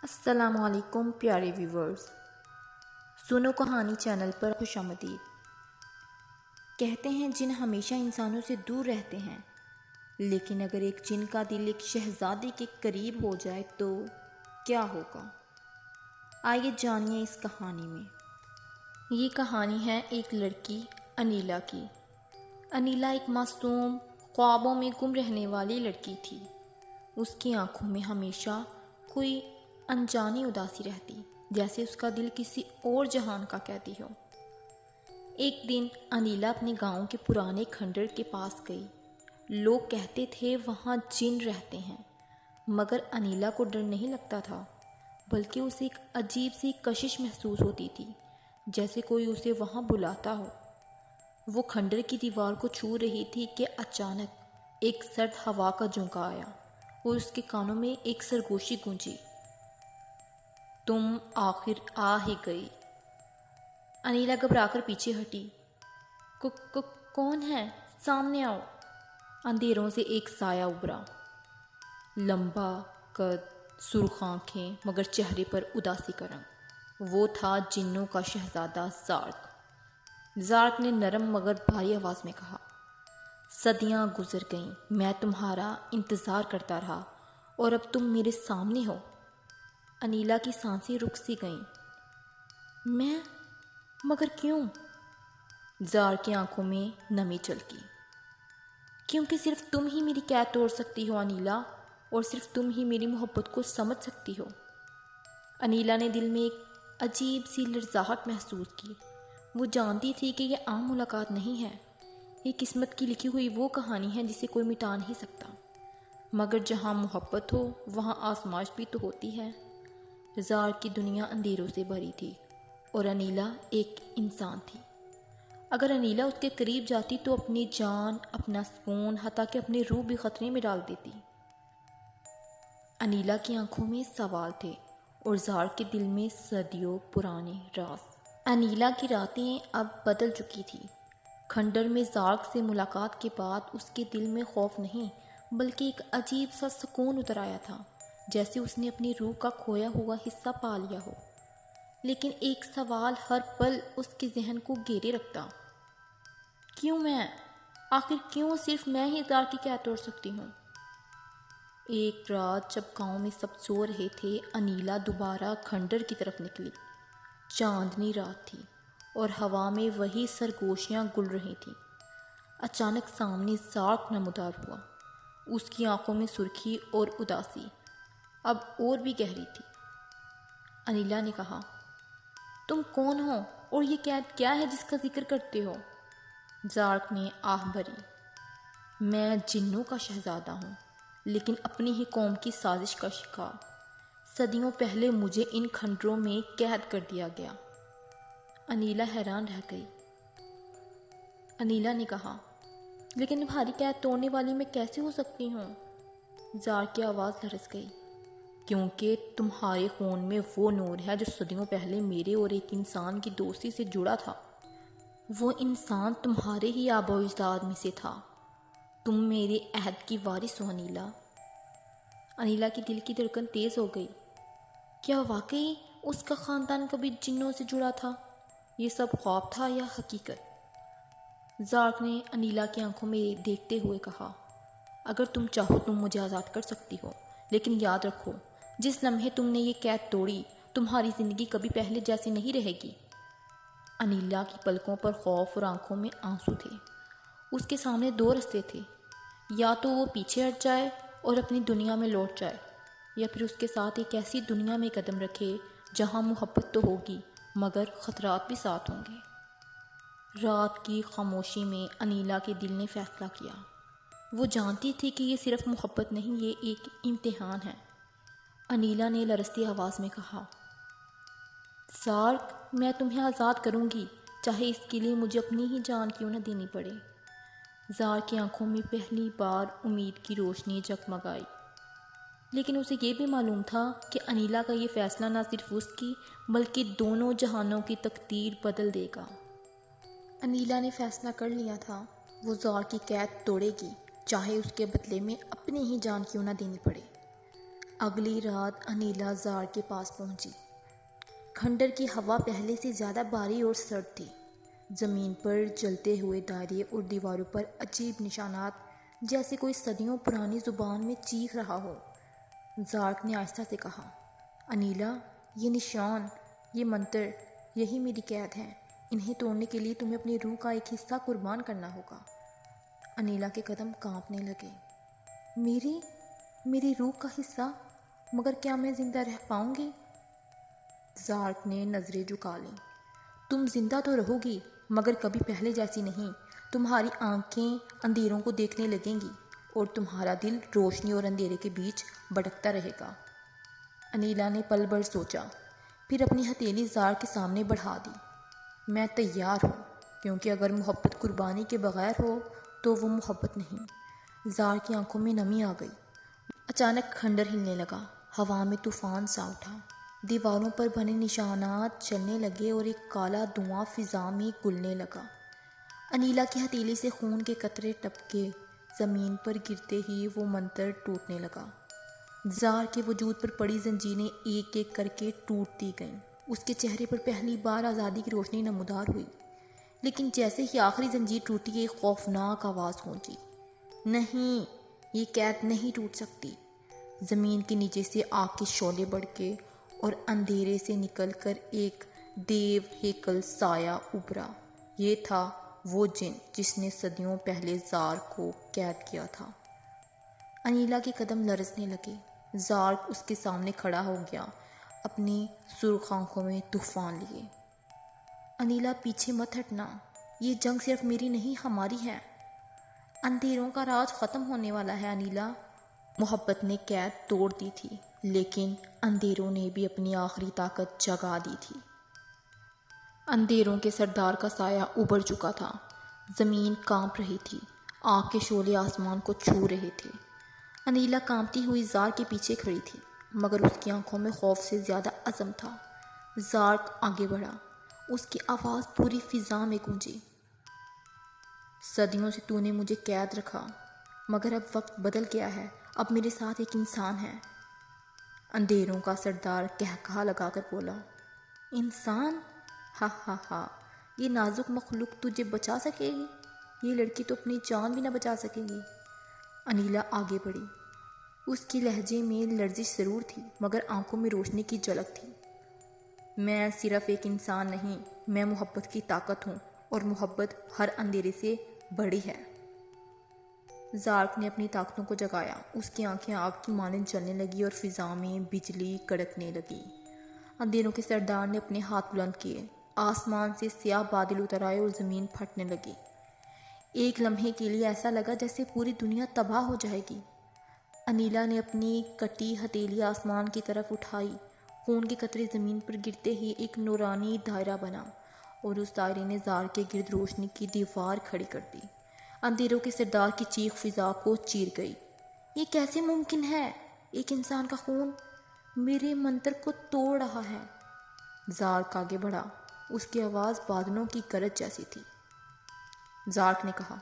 السلام علیکم پیارے ویورز، سنو کہانی چینل پر خوش آمدید۔ کہتے ہیں جن ہمیشہ انسانوں سے دور رہتے ہیں، لیکن اگر ایک جن کا دل ایک شہزادی کے قریب ہو جائے تو کیا ہوگا؟ آئیے جانیے اس کہانی میں۔ یہ کہانی ہے ایک لڑکی انیلا کی۔ انیلا ایک معصوم، خوابوں میں گم رہنے والی لڑکی تھی۔ اس کی آنکھوں میں ہمیشہ کوئی انجانی اداسی رہتی، جیسے اس کا دل کسی اور جہان کا قیدی ہو۔ ایک دن انیلا اپنے گاؤں کے پرانے کھنڈر کے پاس گئی۔ لوگ کہتے تھے وہاں جن رہتے ہیں، مگر انیلا کو ڈر نہیں لگتا تھا، بلکہ اسے ایک عجیب سی کشش محسوس ہوتی تھی، جیسے کوئی اسے وہاں بلاتا ہو۔ وہ کھنڈر کی دیوار کو چھو رہی تھی کہ اچانک ایک سرد ہوا کا جھونکا آیا اور اس کے کانوں میں ایک سرگوشی گونجی۔ تم آخر آ ہی گئی۔ انیلا گھبرا کر پیچھے ہٹی۔ کون ہے؟ سامنے آؤ۔ اندھیروں سے ایک سایہ ابھرا، لمبا قد، سرخ آنکھیں، مگر چہرے پر اداسی کا رنگ۔ وہ تھا جنوں کا شہزادہ زارک۔ زارک نے نرم مگر بھاری آواز میں کہا، صدیاں گزر گئیں، میں تمہارا انتظار کرتا رہا اور اب تم میرے سامنے ہو۔ انیلا کی سانسیں رک سی گئیں۔ میں؟ مگر کیوں؟ زارک کی آنکھوں میں نمی چلکی۔ کیونکہ صرف تم ہی میری قید توڑ سکتی ہو انیلا، اور صرف تم ہی میری محبت کو سمجھ سکتی ہو۔ انیلا نے دل میں ایک عجیب سی لرزاہٹ محسوس کی۔ وہ جانتی تھی کہ یہ عام ملاقات نہیں ہے، یہ قسمت کی لکھی ہوئی وہ کہانی ہے جسے کوئی مٹا نہیں سکتا۔ مگر جہاں محبت ہو وہاں آزمائش بھی تو ہوتی ہے۔ زارک کی دنیا اندھیروں سے بھری تھی اور انیلا ایک انسان تھی۔ اگر انیلا اس کے قریب جاتی تو اپنی جان، اپنا سکون، حتیٰ کہ اپنی روح بھی خطرے میں ڈال دیتی۔ انیلا کی آنکھوں میں سوال تھے اور زارک کے دل میں صدیوں پرانے راز۔ انیلا کی راتیں اب بدل چکی تھی۔ کھنڈر میں زارک سے ملاقات کے بعد اس کے دل میں خوف نہیں، بلکہ ایک عجیب سا سکون اتر آیا تھا، جیسے اس نے اپنی روح کا کھویا ہوا حصہ پا لیا ہو۔ لیکن ایک سوال ہر پل اس کے ذہن کو گھیرے رکھتا، کیوں میں؟ آخر کیوں صرف میں ہی زارک کی قید توڑ سکتی ہوں؟ ایک رات جب گاؤں میں سب سو رہے تھے، انیلا دوبارہ کھنڈر کی طرف نکلی۔ چاندنی رات تھی اور ہوا میں وہی سرگوشیاں گل رہی تھیں۔ اچانک سامنے زارک نمودار ہوا۔ اس کی آنکھوں میں سرخی اور اداسی اب اور بھی گہری تھی۔ انیلا نے کہا، تم کون ہو اور یہ قید کیا ہے جس کا ذکر کرتے ہو؟ زارک نے آہ بھری، میں جنوں کا شہزادہ ہوں، لیکن اپنی ہی قوم کی سازش کا شکار۔ صدیوں پہلے مجھے ان کھنڈروں میں قید کر دیا گیا۔ انیلا حیران رہ گئی۔ انیلا نے کہا، لیکن تمہاری قید توڑنے والی میں کیسے ہو سکتی ہوں؟ زارک کی آواز لرز گئی، کیونکہ تمہارے خون میں وہ نور ہے جو صدیوں پہلے میرے اور ایک انسان کی دوستی سے جڑا تھا۔ وہ انسان تمہارے ہی آباء و اجداد میں سے تھا۔ تم میرے عہد کی وارث ہو انیلا۔ انیلا کی دل کی دھڑکن تیز ہو گئی۔ کیا واقعی اس کا خاندان کبھی جنوں سے جڑا تھا؟ یہ سب خواب تھا یا حقیقت؟ زارک نے انیلا کی آنکھوں میں دیکھتے ہوئے کہا، اگر تم چاہو تم مجھے آزاد کر سکتی ہو، لیکن یاد رکھو، جس لمحے تم نے یہ قید توڑی، تمہاری زندگی کبھی پہلے جیسی نہیں رہے گی۔ انیلا کی پلکوں پر خوف اور آنکھوں میں آنسو تھے۔ اس کے سامنے دو رستے تھے، یا تو وہ پیچھے ہٹ جائے اور اپنی دنیا میں لوٹ جائے، یا پھر اس کے ساتھ ایک ایسی دنیا میں قدم رکھے جہاں محبت تو ہوگی مگر خطرات بھی ساتھ ہوں گے۔ رات کی خاموشی میں انیلا کے دل نے فیصلہ کیا۔ وہ جانتی تھی کہ یہ صرف محبت نہیں، یہ ایک امتحان ہے۔ انیلا نے لرزتی آواز میں کہا، زارک، میں تمہیں آزاد کروں گی، چاہے اس کے لیے مجھے اپنی ہی جان کیوں نہ دینی پڑے۔ زارک کی آنکھوں میں پہلی بار امید کی روشنی جگمگائی، لیکن اسے یہ بھی معلوم تھا کہ انیلا کا یہ فیصلہ نہ صرف اس کی بلکہ دونوں جہانوں کی تقدیر بدل دے گا۔ انیلا نے فیصلہ کر لیا تھا، وہ زارک کی قید توڑے گی، چاہے اس کے بدلے میں اپنی ہی جان کیوں نہ دینی پڑے۔ اگلی رات انیلا زار کے پاس پہنچی۔ کھنڈر کی ہوا پہلے سے زیادہ باری اور سرد تھی۔ زمین پر جلتے ہوئے دائرے اور دیواروں پر عجیب نشانات، جیسے کوئی صدیوں پرانی زبان میں چیخ رہا ہو۔ زارک نے آہستہ سے کہا، انیلا، یہ نشان، یہ منتر، یہی میری قید ہے۔ انہیں توڑنے کے لیے تمہیں اپنی روح کا ایک حصہ قربان کرنا ہوگا۔ انیلا کے قدم کانپنے لگے۔ میری روح کا حصہ؟ مگر کیا میں زندہ رہ پاؤں گی؟ زارک نے نظریں جھکا لیں۔ تم زندہ تو رہو گی، مگر کبھی پہلے جیسی نہیں۔ تمہاری آنکھیں اندھیروں کو دیکھنے لگیں گی اور تمہارا دل روشنی اور اندھیرے کے بیچ بھٹکتا رہے گا۔ انیلا نے پل بھر سوچا، پھر اپنی ہتھیلی زارک کے سامنے بڑھا دی۔ میں تیار ہوں، کیونکہ اگر محبت قربانی کے بغیر ہو تو وہ محبت نہیں۔ زارک کی آنکھوں میں نمی آ گئی۔ اچانک کھنڈر ہلنے لگا، ہوا میں طوفان سا اٹھا، دیواروں پر بنے نشانات چلنے لگے اور ایک کالا دھواں فضا میں گلنے لگا۔ انیلا کی ہتھیلی سے خون کے قطرے ٹپکے، زمین پر گرتے ہی وہ منتر ٹوٹنے لگا۔ زار کے وجود پر پڑی زنجیریں ایک ایک کر کے ٹوٹ دی گئیں۔ اس کے چہرے پر پہلی بار آزادی کی روشنی نمودار ہوئی، لیکن جیسے ہی آخری زنجیر ٹوٹی، ایک خوفناک آواز گونجی، نہیں، یہ قید نہیں ٹوٹ سکتی۔ زمین کے نیچے سے آگ کے شعلے بھڑکے اور اندھیرے سے نکل کر ایک دیو ہیکل سایہ ابھرا۔ یہ تھا وہ جن جس نے صدیوں پہلے زار کو قید کیا تھا۔ انیلا کے قدم لرزنے لگے۔ زارک اس کے سامنے کھڑا ہو گیا، اپنی سرخ آنکھوں میں طوفان لیے۔ انیلا، پیچھے مت ہٹنا، یہ جنگ صرف میری نہیں، ہماری ہے۔ اندھیروں کا راج ختم ہونے والا ہے انیلا۔ محبت نے قید توڑ دی تھی، لیکن اندھیروں نے بھی اپنی آخری طاقت جگا دی تھی۔ اندھیروں کے سردار کا سایہ ابھر چکا تھا، زمین کانپ رہی تھی، آگ کے شعلے آسمان کو چھو رہے تھے۔ انیلا کانپتی ہوئی زار کے پیچھے کھڑی تھی، مگر اس کی آنکھوں میں خوف سے زیادہ عزم تھا۔ زارک آگے بڑھا، اس کی آواز پوری فضا میں گونجی، صدیوں سے تو نے مجھے قید رکھا، مگر اب وقت بدل گیا ہے، اب میرے ساتھ ایک انسان ہے۔ اندھیروں کا سردار قہقہا لگا کر بولا، انسان؟ ہا ہا ہا، یہ نازک مخلوق تجھے بچا سکے گی؟ یہ لڑکی تو اپنی جان بھی نہ بچا سکے گی۔ انیلا آگے بڑھی، اس کی لہجے میں لرزش ضرور تھی، مگر آنکھوں میں روشنی کی جھلک تھی۔ میں صرف ایک انسان نہیں، میں محبت کی طاقت ہوں، اور محبت ہر اندھیرے سے بڑی ہے۔ زارک نے اپنی طاقتوں کو جگایا، اس کی آنکھیں آگ کی مانند جلنے لگی اور فضا میں بجلی کڑکنے لگی۔ اندھیروں کے سردار نے اپنے ہاتھ بلند کیے، آسمان سے سیاہ بادل اتر آئے اور زمین پھٹنے لگی۔ ایک لمحے کے لیے ایسا لگا جیسے پوری دنیا تباہ ہو جائے گی۔ انیلا نے اپنی کٹی ہتھیلی آسمان کی طرف اٹھائی، خون کے قطرے زمین پر گرتے ہی ایک نورانی دائرہ بنا، اور اس دائرے نے زار کے گرد روشنی کی دیوار کھڑی کر دی۔ اندھیروں کے سردار کی چیخ فضا کو چیر گئی، یہ کیسے ممکن ہے؟ ایک انسان کا خون میرے منتر کو توڑ رہا ہے۔ زارک آگے بڑھا، اس کی آواز بادلوں کی گرج جیسی تھی۔ زارک نے کہا،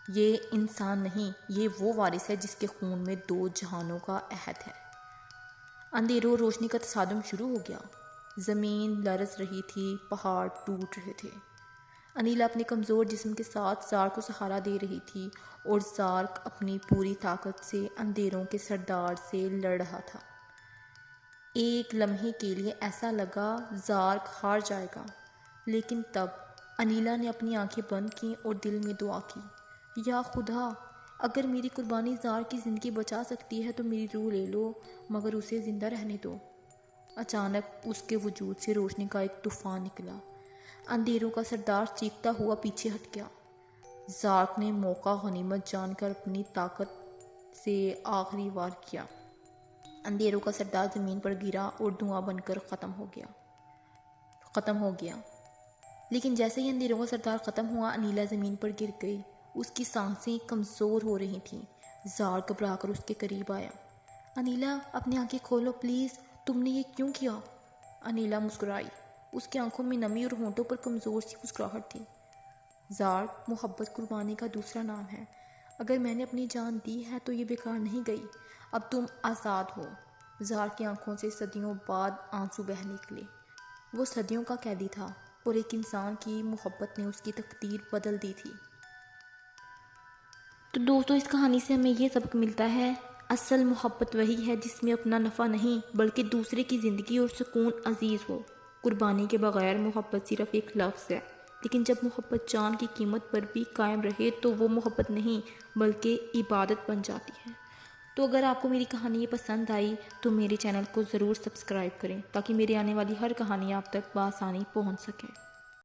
یہ انسان نہیں، یہ وہ وارث ہے جس کے خون میں دو جہانوں کا عہد ہے۔ اندھیروں اور روشنی کا تصادم شروع ہو گیا، زمین لرز رہی تھی، پہاڑ ٹوٹ رہے تھے۔ انیلا اپنے کمزور جسم کے ساتھ زارک کو سہارا دے رہی تھی، اور زارک اپنی پوری طاقت سے اندھیروں کے سردار سے لڑ رہا تھا۔ ایک لمحے کے لیے ایسا لگا زارک ہار جائے گا، لیکن تب انیلا نے اپنی آنکھیں بند کیں اور دل میں دعا کی، یا خدا، اگر میری قربانی زار کی زندگی بچا سکتی ہے تو میری روح لے لو، مگر اسے زندہ رہنے دو۔ اچانک اس کے وجود سے روشنی کا ایک طوفان نکلا، اندھیروں کا سردار چیختا ہوا پیچھے ہٹ گیا۔ زارک نے موقع غنیمت جان کر اپنی طاقت سے آخری وار کیا، اندھیروں کا سردار زمین پر گرا اور دھواں بن کر ختم ہو گیا۔ لیکن جیسے ہی اندھیروں کا سردار ختم ہوا، انیلا زمین پر گر گئی، اس کی سانسیں کمزور ہو رہی تھیں۔ زارک گھبرا کر اس کے قریب آیا، انیلا، اپنی آنکھیں کھولو پلیز، تم نے یہ کیوں کیا؟ انیلا مسکرائی، اس کی آنکھوں میں نمی اور ہونٹوں پر کمزور سی مسکراہٹ تھی۔ زارک محبت قربانی کا دوسرا نام ہے، اگر میں نے اپنی جان دی ہے تو یہ بیکار نہیں گئی۔ اب تم آزاد ہو۔ زار کی آنکھوں سے صدیوں بعد آنسو بہہ نکلے۔ وہ صدیوں کا قیدی تھا اور ایک انسان کی محبت نے اس کی تقدیر بدل دی تھی۔ تو دوستو، اس کہانی سے ہمیں یہ سبق ملتا ہے، اصل محبت وہی ہے جس میں اپنا نفع نہیں بلکہ دوسرے کی زندگی اور سکون عزیز ہو۔ قربانی کے بغیر محبت صرف ایک لفظ ہے، لیکن جب محبت جان کی قیمت پر بھی قائم رہے تو وہ محبت نہیں بلکہ عبادت بن جاتی ہے۔ تو اگر آپ کو میری کہانی پسند آئی تو میرے چینل کو ضرور سبسکرائب کریں تاکہ میری آنے والی ہر کہانی آپ تک بآسانی پہنچ سکے۔